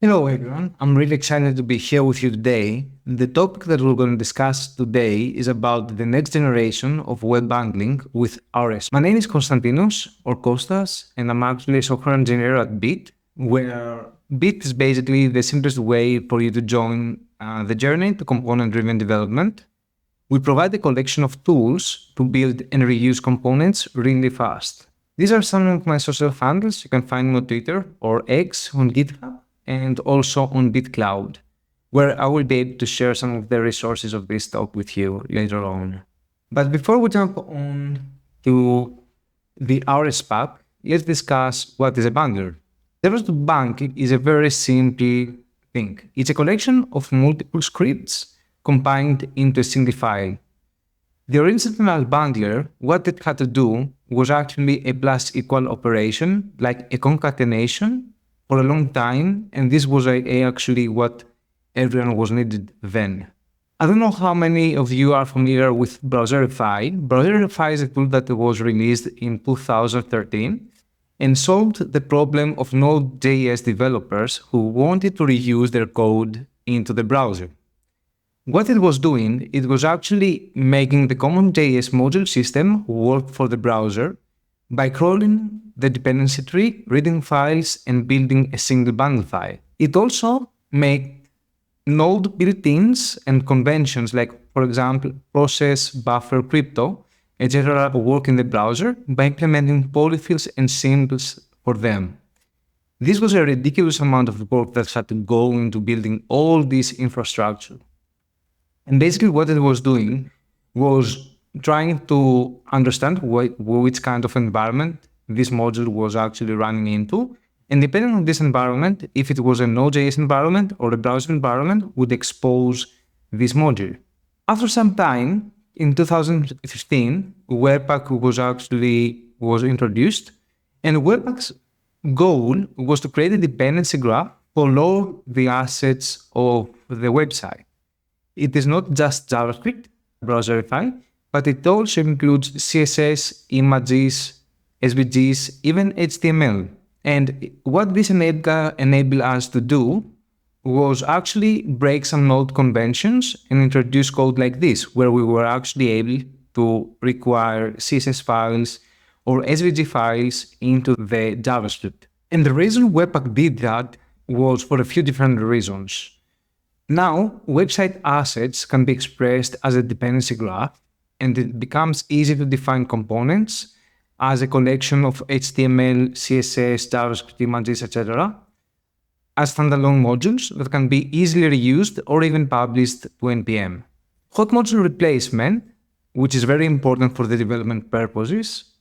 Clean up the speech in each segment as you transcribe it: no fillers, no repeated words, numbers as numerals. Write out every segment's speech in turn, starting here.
Hello everyone, I'm really excited to be here with you today. The topic that we're going to discuss today is about the next generation of web bundling with Rspack. My name is Konstantinos or Kostas, and I'm actually a software engineer at Bit, where Bit is basically the simplest way for you to join the journey to component-driven development. We provide a collection of tools to build and reuse components really fast. These are some of my social handles. You can find me on Twitter or X on GitHub, and also on BitCloud, where I will be able to share some of the resources of this talk with you later on. But before we jump on to the Rspack, let's discuss what is a bundler. JavaScript bundle is a very simple thing. It's a collection of multiple scripts combined into a single file. The original bundler, what it had to do was actually a plus equal operation, like a concatenation, for a long time, and this was actually what everyone was needed then. I don't know how many of you are familiar with Browserify. Browserify is a tool that was released in 2013 and solved the problem of Node.js developers who wanted to reuse their code into the browser. What it was doing, it was actually making the common JS module system work for the browser by crawling the dependency tree, reading files, and building a single bundle file. It also made node built-ins and conventions like, for example, process, buffer, crypto, etc. work in the browser by implementing polyfills and symbols for them. This was a ridiculous amount of work that had to go into building all this infrastructure. And basically what it was doing was trying to understand which kind of environment this module was actually running into. And depending on this environment, if it was a Node.js environment or a browser environment, would expose this module. After some time, in 2015, Webpack was introduced, and Webpack's goal was to create a dependency graph for all the assets of the website. It is not just JavaScript, Browserify, but it also includes CSS, images, SVGs, even HTML. And what this enabled us to do was actually break some node conventions and introduce code like this, where we were actually able to require CSS files or SVG files into the JavaScript. And the reason Webpack did that was for a few different reasons. Now, website assets can be expressed as a dependency graph, and it becomes easy to define components as a collection of HTML, CSS, JavaScript images, etc. as standalone modules that can be easily reused or even published to NPM. Hot module replacement, which is very important for the development purposes,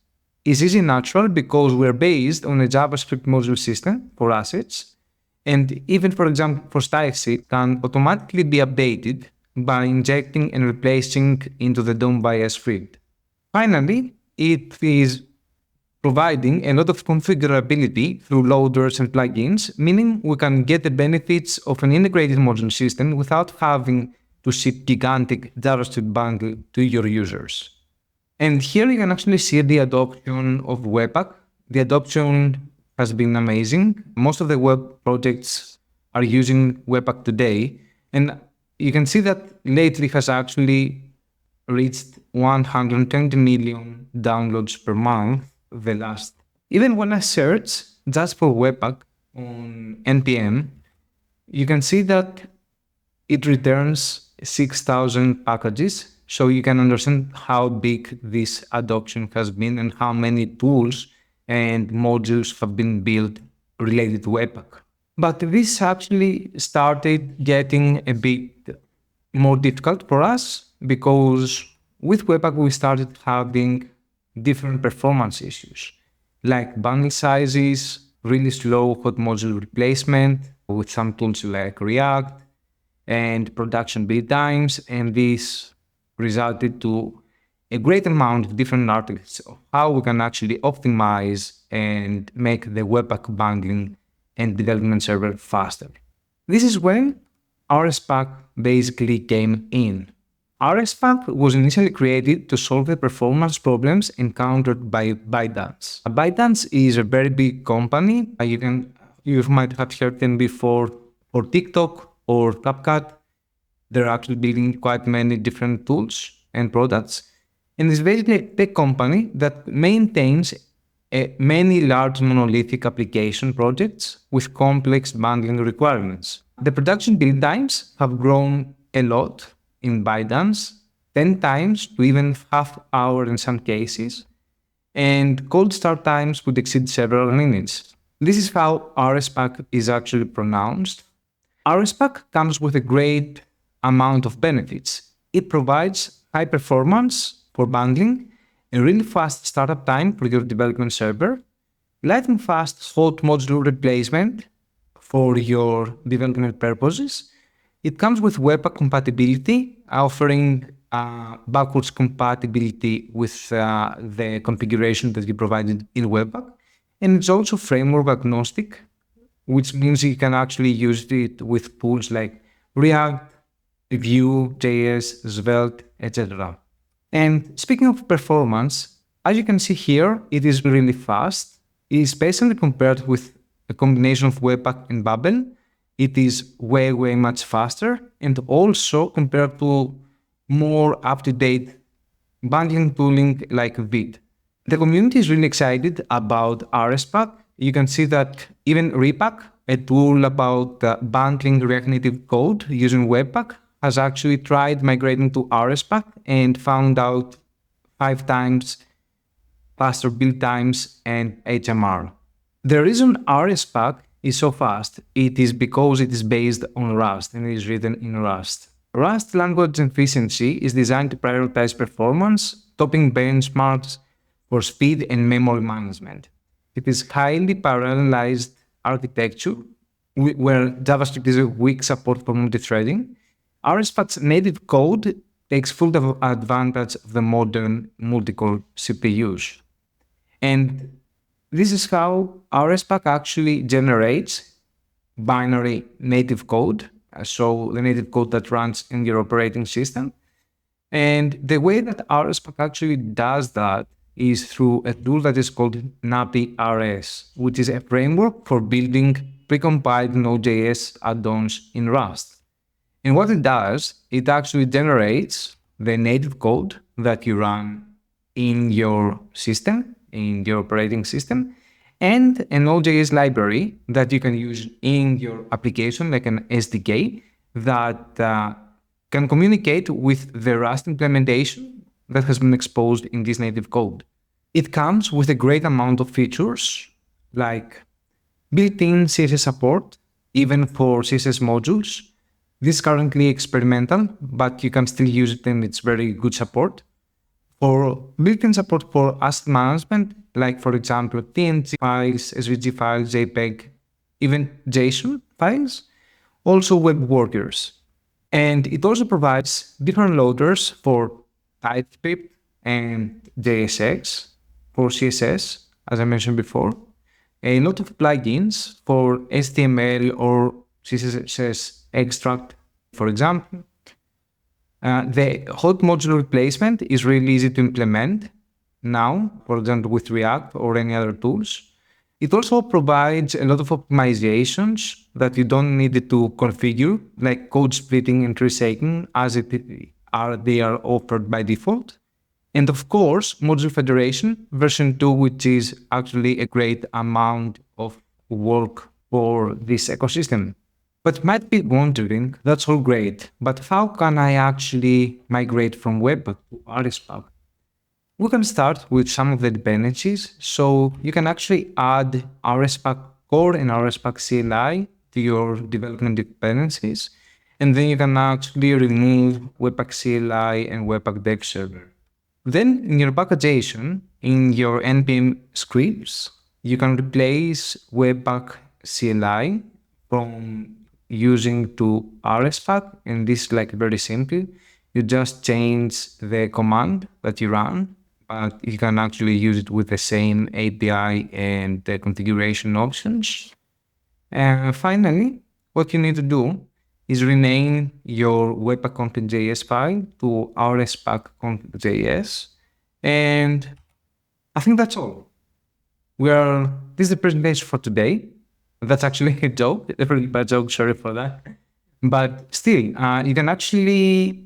is easy and natural because we're based on a JavaScript module system for assets, and even, for example, for stylesheet can automatically be updated by injecting and replacing into the DOM.by script. Finally, it is providing a lot of configurability through loaders and plugins, meaning we can get the benefits of an integrated module system without having to ship gigantic JavaScript bundle to your users. And here you can actually see the adoption of Webpack. The adoption has been amazing. Most of the web projects are using Webpack today, and you can see that lately has actually reached 120 million downloads per month the last. Even when I search just for Webpack on NPM, you can see that it returns 6,000 packages. So you can understand how big this adoption has been and how many tools and modules have been built related to Webpack. But this actually started getting a bit more difficult for us because with Webpack we started having different performance issues like bundle sizes, really slow hot module replacement with some tools like React, and production build times, and this resulted to a great amount of different articles of how we can actually optimize and make the Webpack bundling and development server faster. This is when Rspack basically came in. Rspack was initially created to solve the performance problems encountered by ByteDance. ByteDance is a very big company. You might have heard them before or TikTok or CapCut. They're actually building quite many different tools and products. And it's basically a tech company that maintains many large monolithic application projects with complex bundling requirements. The production build times have grown a lot in ByteDance, 10 times to even half hour in some cases, and cold start times could exceed several minutes. This is how Rspack is actually pronounced. Rspack comes with a great amount of benefits. It provides high performance for bundling, a really fast startup time for your development server, lightning fast hot module replacement for your development purposes. It comes with Webpack compatibility, offering backwards compatibility with the configuration that you provided in Webpack. And it's also framework agnostic, which means you can actually use it with tools like React, Vue.js, Svelte, etc. And speaking of performance, as you can see here, it is really fast. It is especially compared with a combination of Webpack and Babel. It is way much faster, and also compared to more up-to-date bundling tooling like Vid. The community is really excited about Rspack. You can see that even Rspack, a tool about bundling React Native code using Webpack, has actually tried migrating to Rspack and found out 5 times faster build times and HMR. The reason Rspack is so fast, it is because it is based on Rust and it is written in Rust. Rust language efficiency is designed to prioritize performance, topping benchmarks for speed and memory management. It is highly parallelized architecture where JavaScript is a weak support for multi-threading. Rspack's native code takes full advantage of the modern multi-core CPUs. And this is how Rspack actually generates binary native code, so the native code that runs in your operating system. And the way that Rspack actually does that is through a tool that is called NaPi-RS, which is a framework for building precompiled Node.js add-ons in Rust. And what it does, it actually generates the native code that you run in your system, in your operating system, and a Node.js library that you can use in your application, like an SDK, that can communicate with the Rust implementation that has been exposed in this native code. It comes with a great amount of features, like built-in CSS support, even for CSS modules. This is currently experimental, but you can still use it and it's very good support. For built-in support for asset management, like for example, TNG files, SVG files, JPEG, even JSON files, also web workers. And it also provides different loaders for TypeScript and JSX for CSS, as I mentioned before. A lot of plugins for HTML or CSS extract, for example. The hot module replacement is really easy to implement now, for example, with React or any other tools. It also provides a lot of optimizations that you don't need to configure, like code splitting and tree-shaking, as they are offered by default. And of course, Module Federation version 2, which is actually a great amount of work for this ecosystem. But you might be wondering, that's all great, but how can I actually migrate from Webpack to Rspack? We can start with some of the dependencies. So you can actually add Rspack core and Rspack CLI to your development dependencies. And then you can actually remove Webpack CLI and Webpack dev server. Then in your packagation, in your npm scripts, you can replace Webpack CLI from using to Rspack, and this is like very simple. You just change the command that you run, but you can actually use it with the same API and the configuration options. And finally, what you need to do is rename your Webpack Conf.js file to Rspack Conf.js. And I think that's all. This is the presentation for today. That's actually a joke, a very bad joke, sorry for that. But still, you can actually,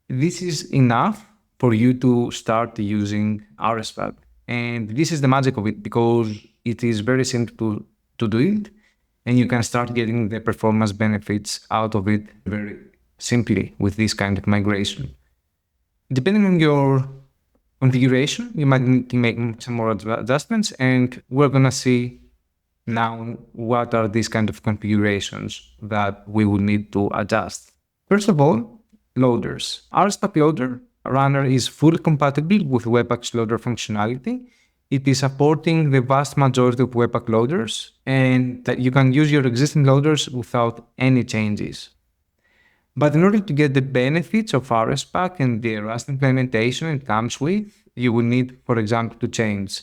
this is enough for you to start using Rspack. And this is the magic of it, because it is very simple to do it, and you can start getting the performance benefits out of it very simply with this kind of migration. Depending on your configuration, you might need to make some more adjustments, and we're going to see now what are these kind of configurations that we will need to adjust. First of all, loaders. Rspack loader runner is fully compatible with Webpack's loader functionality. It is supporting the vast majority of Webpack loaders, and that you can use your existing loaders without any changes. But in order to get the benefits of Rspack and the Rust implementation it comes with, you will need, for example, to change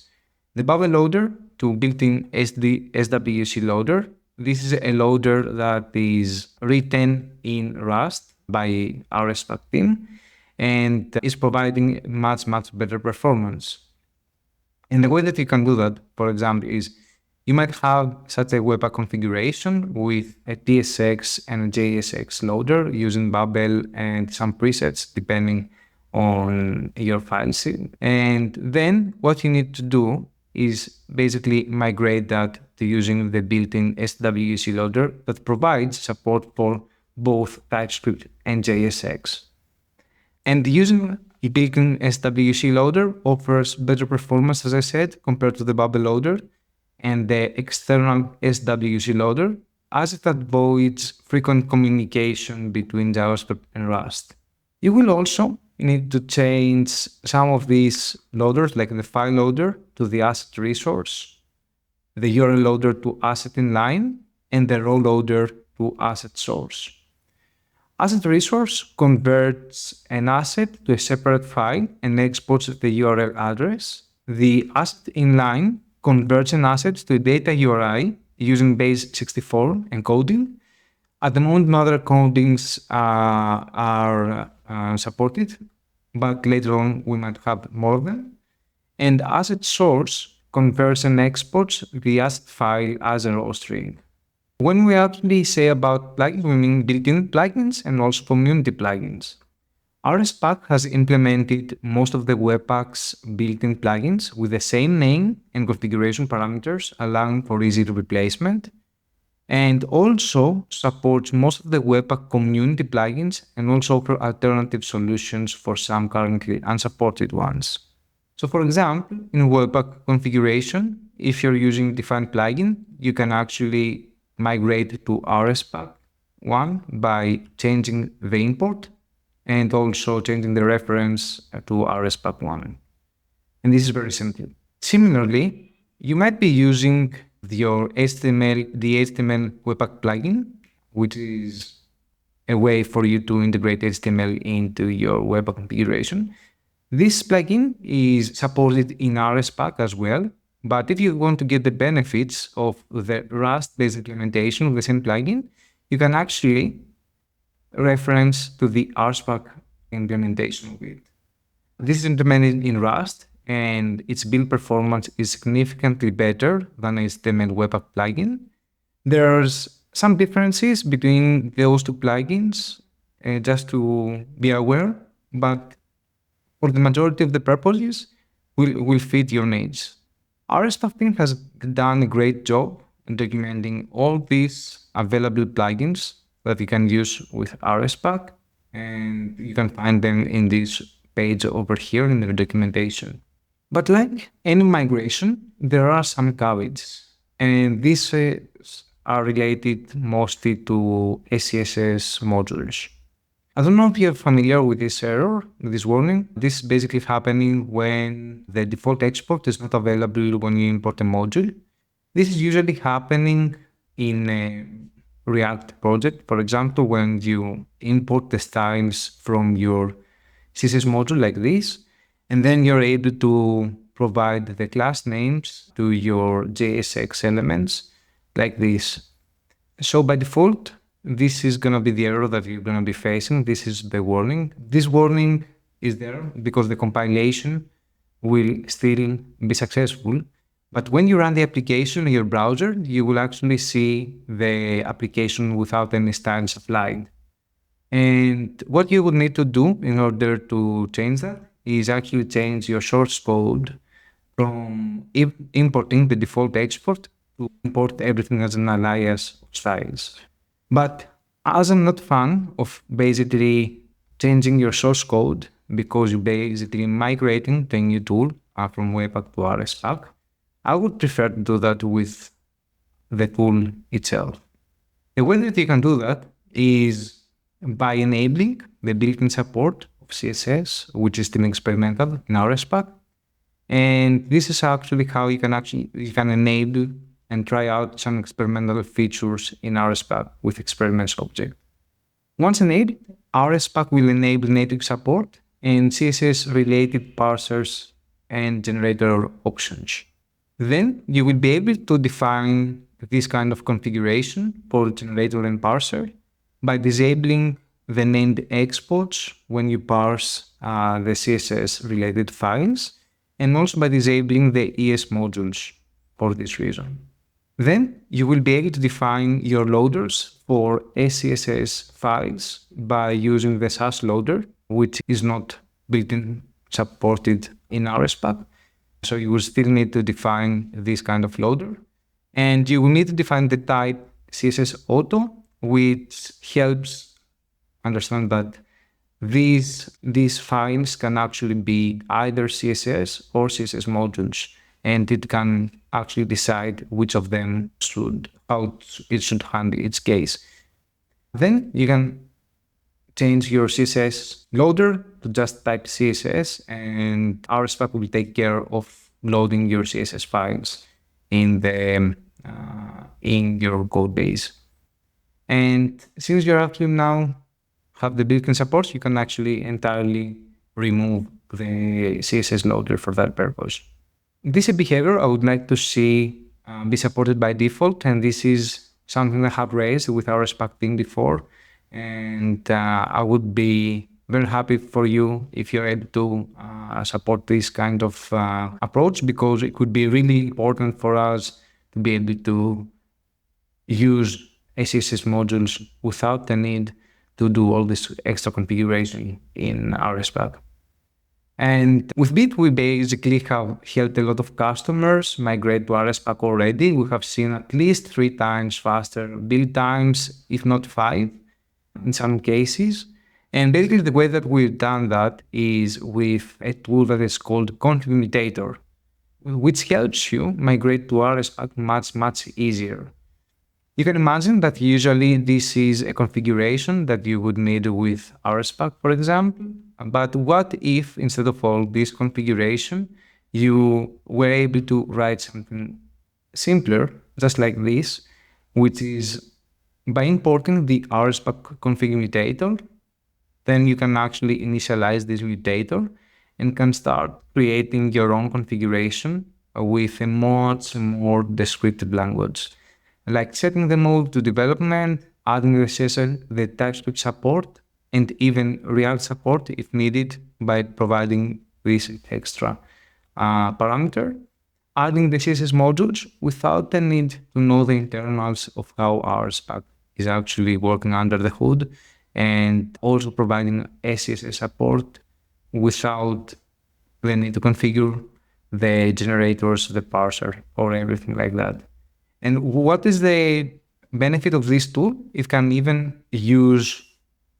the bubble loader to built-in SWC loader. This is a loader that is written in Rust by Rspack team and is providing much better performance. And the way that you can do that, for example, is you might have such a Webpack configuration with a TSX and a JSX loader using Bubble and some presets depending on your file system. And then what you need to do is basically migrate that to using the built-in SWC loader that provides support for both TypeScript and JSX. And using a built-in SWC loader offers better performance, as I said, compared to the Bubble loader and the external SWC loader, as it avoids frequent communication between JavaScript and Rust. You will also need to change some of these loaders, like the file loader to the asset resource, the URL loader to asset inline, and the row loader to asset source. Asset resource converts an asset to a separate file and exports the URL address. The asset inline converts an asset to a data URI using base64 encoding. At the moment, no other codings are supported, but later on we might have more of them. And asset source converts and exports the asset file as a raw string. When we actually say about plugins, we mean built-in plugins and also community plugins. Rspack has implemented most of the Webpack's built-in plugins with the same name and configuration parameters, allowing for easy replacement, and also supports most of the Webpack community plugins and also offer alternative solutions for some currently unsupported ones. So for example, in Webpack configuration, if you're using defined plugin, you can actually migrate to Rspack 1 by changing the import and also changing the reference to Rspack 1. And this is very simple. Similarly, you might be using the HTML Webpack plugin, which is a way for you to integrate HTML into your Webpack configuration. This plugin is supported in Rspack as well, but if you want to get the benefits of the Rust-based implementation of the same plugin, you can actually reference to the Rspack implementation of it. This is implemented in Rust, and its build performance is significantly better than HTML Webpack plugin. There's some differences between those two plugins, just to be aware, but for the majority of the purposes, will fit your needs. Rspack team has done a great job in documenting all these available plugins that you can use with Rspack, and you can find them in this page over here in the documentation. But like any migration, there are some caveats, and these are related mostly to SCSS modules. I don't know if you're familiar with this error, this warning. This is basically happening when the default export is not available when you import a module. This is usually happening in a React project. For example, when you import the styles from your CSS module like this, and then you're able to provide the class names to your JSX elements like this. So by default, this is going to be the error that you're going to be facing. This is the warning. This warning is there because the compilation will still be successful, But when you run the application in your browser, you will actually see the application without any styles applied. And what you would need to do in order to change that is actually change your source code from importing the default export to import everything as an alias of styles. But as I'm not fan of basically changing your source code because you're basically migrating to a new tool from Webpack to Rspack, I would prefer to do that with the tool itself. The way that you can do that is by enabling the built-in support of CSS, which is still experimental in Rspack. And this is actually how you can enable and try out some experimental features in Rspack with experiments object. Once enabled, Rspack will enable native support and CSS-related parsers and generator options. Then you will be able to define this kind of configuration for the generator and parser by disabling the named exports when you parse the CSS-related files, and also by disabling the ES modules for this reason. Then you will be able to define your loaders for SCSS files by using the SAS loader, which is not built-in supported in Rspack. So you will still need to define this kind of loader. And you will need to define the type CSS auto, which helps understand that these files can actually be either CSS or CSS modules, and it can actually decide which of them how it should handle its case. Then you can change your CSS loader to just type CSS, and Rspack will take care of loading your CSS files in your code base. And since you're actually now have the built-in support, you can actually entirely remove the CSS loader for that purpose. This behavior I would like to see be supported by default, and this is something I have raised with our Rspack team before, and I would be very happy for you if you're able to support this kind of approach, because it could be really important for us to be able to use CSS modules without the need to do all this extra configuration in Rspack. And with Bit, we basically have helped a lot of customers migrate to Rspack already. We have seen at least 3 times faster build times, if not 5 in some cases. And basically the way that we've done that is with a tool that is called Configimitator, which helps you migrate to Rspack much easier. You can imagine that usually this is a configuration that you would need with Rspack, for example. But what if instead of all this configuration, you were able to write something simpler, just like this, which is by importing the Rspack configimitator, then you can actually initialize this mutator and can start creating your own configuration with a much more descriptive language, like setting the mode to development, adding the CSS, the TypeScript support, and even React support if needed by providing this extra parameter, adding the CSS modules without the need to know the internals of how Rspack is actually working under the hood, and also providing SCSS support without the need to configure the generators, the parser, or everything like that. And what is the benefit of this tool? It can even use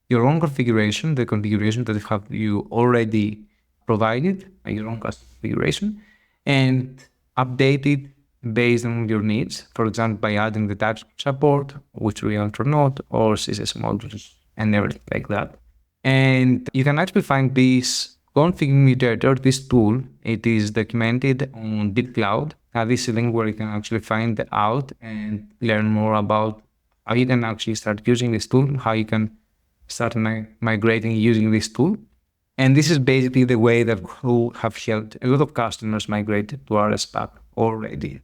your own configuration, the configuration that you already provided, your own custom configuration, and update it based on your needs. For example, by adding the TypeScript support, which React or not, or CSS modules, and everything like that. And you can actually find this Configimitator, this tool. It is documented on BitCloud. This is a link where you can actually find out and learn more about how you can actually start using this tool, how you can start migrating using this tool. And this is basically the way that we have helped a lot of customers migrate to Rspack already.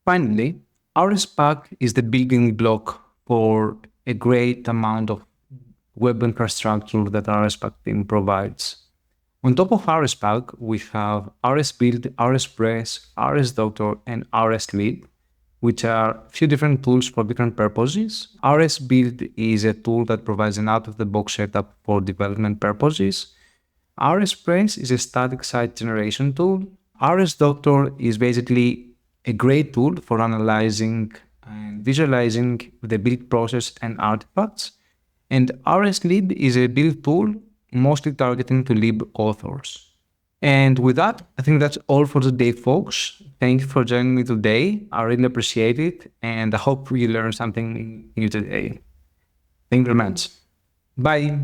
Finally, Rspack is the building block for a great amount of web infrastructure that Rspack team provides. On top of Rspack, we have RSbuild, RSpress, RSDoctor, and RSLead, which are a few different tools for different purposes. RSbuild is a tool that provides an out-of-the-box setup for development purposes. Rspress is a static site generation tool. RSDoctor is basically a great tool for analyzing and visualizing the build process and artifacts. And RSLead is a build tool mostly targeting to lib authors. And with that, I think that's all for today, folks. Thank you for joining me today. I really appreciate it. And I hope you learned something new today. Thank you very much. Bye.